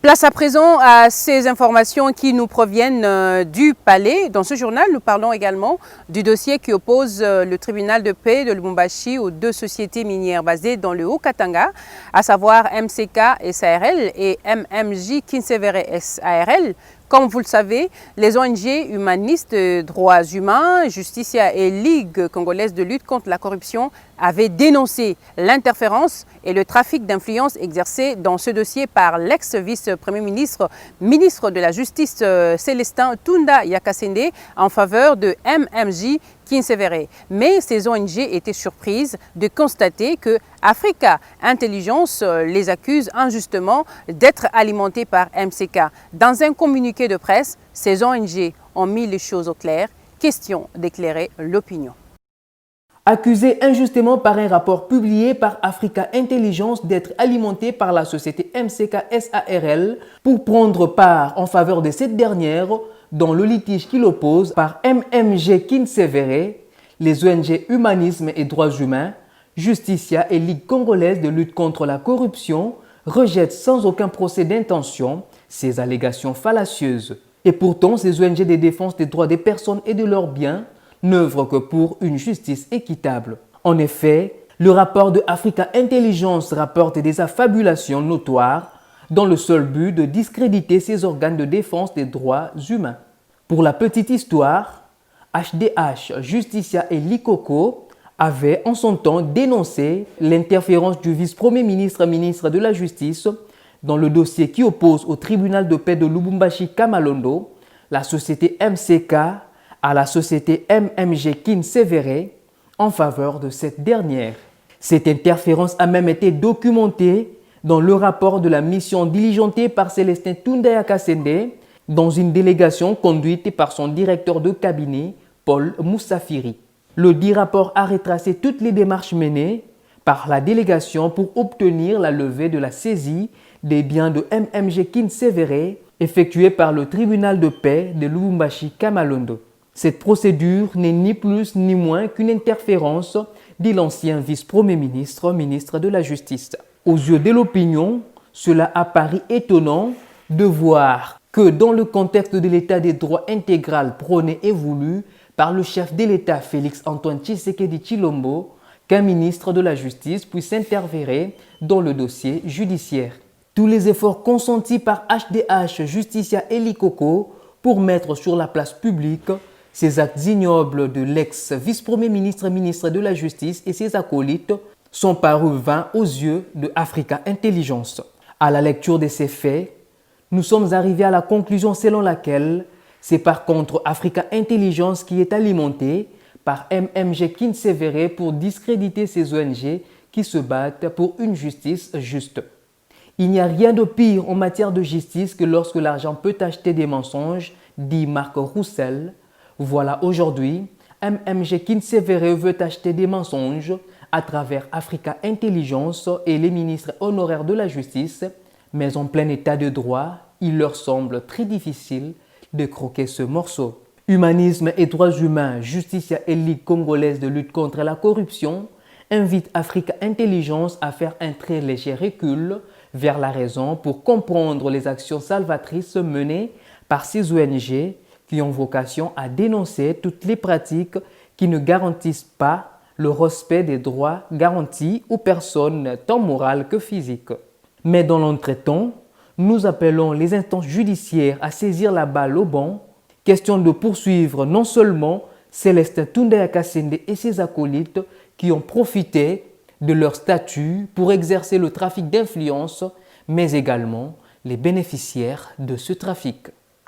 Place à présent à ces informations qui nous proviennent du palais. Dans ce journal, nous parlons également du dossier qui oppose le tribunal de paix de Lubumbashi aux deux sociétés minières basées dans le Haut-Katanga, à savoir MCK SARL et MMJ Kinsevere SARL. Comme vous le savez, les ONG humanistes, droits humains, Justicia et Ligue congolaise de lutte contre la corruption avaient dénoncé l'interférence et le trafic d'influence exercé dans ce dossier par l'ex-vice-premier ministre, ministre de la Justice Célestin Tunda Yakasende en faveur de MMJ Kinsevere. Mais ces ONG étaient surprises de constater que Africa Intelligence les accuse injustement d'être alimentés par MCK. Dans un communiqué de presse, ces ONG ont mis les choses au clair. Question d'éclairer l'opinion. Accusés injustement par un rapport publié par Africa Intelligence d'être alimentés par la société MCK SARL pour prendre part en faveur de cette dernière dans le litige qui l'oppose par MMJ Kinsevere, les ONG Humanisme et Droits Humains, Justicia et Ligue congolaise de lutte contre la corruption rejettent sans aucun procès d'intention ces allégations fallacieuses. Et pourtant, ces ONG de défense des droits des personnes et de leurs biens n'œuvrent que pour une justice équitable. En effet, le rapport de Africa Intelligence rapporte des affabulations notoires dans le seul but de discréditer ces organes de défense des droits humains. Pour la petite histoire, HDH, Justicia et Likoko avaient en son temps dénoncé l'interférence du vice-premier ministre, ministre de la Justice, dans le dossier qui oppose au tribunal de paix de Lubumbashi Kamalondo la société MCK à la société MMJ Kinsevere en faveur de cette dernière. Cette interférence a même été documentée dans le rapport de la mission diligentée par Célestin Tunda Yakasende dans une délégation conduite par son directeur de cabinet, Paul Moussafiri. Le dit rapport a retracé toutes les démarches menées par la délégation pour obtenir la levée de la saisie des biens de MMJ Kinsevere effectuée par le tribunal de paix de Lubumbashi Kamalondo. Cette procédure n'est ni plus ni moins qu'une interférence, dit l'ancien vice-premier ministre, ministre de la Justice. Aux yeux de l'opinion, cela a paru étonnant de voir que dans le contexte de l'état des droits intégral prôné et voulu par le chef de l'État Félix-Antoine Tshisekedi Tshilombo, qu'un ministre de la Justice puisse interférer dans le dossier judiciaire. Tous les efforts consentis par HDH, Justicia et Likoko pour mettre sur la place publique ces actes ignobles de l'ex-vice-premier ministre, ministre de la Justice et ses acolytes sont parus vains aux yeux de Africa Intelligence. À la lecture de ces faits, nous sommes arrivés à la conclusion selon laquelle c'est par contre Africa Intelligence qui est alimentée par MMJ Kinsevere pour discréditer ces ONG qui se battent pour une justice juste. Il n'y a rien de pire en matière de justice que lorsque l'argent peut acheter des mensonges, dit Marc Roussel. Voilà, aujourd'hui, MMJ Kinsevere veut acheter des mensonges à travers Africa Intelligence et les ministres honoraires de la justice, mais en plein état de droit, il leur semble très difficile de croquer ce morceau. Humanisme et droits humains, Justicia et Ligue congolaise de lutte contre la corruption invitent Africa Intelligence à faire un très léger recul vers la raison pour comprendre les actions salvatrices menées par ces ONG qui ont vocation à dénoncer toutes les pratiques qui ne garantissent pas le respect des droits garantis aux personnes tant morales que physiques. Mais dans l'entretemps, nous appelons les instances judiciaires à saisir la balle au bon, question de poursuivre non seulement Célestin Tunda Yakasende et ses acolytes qui ont profité de leur statut pour exercer le trafic d'influence, mais également les bénéficiaires de ce trafic.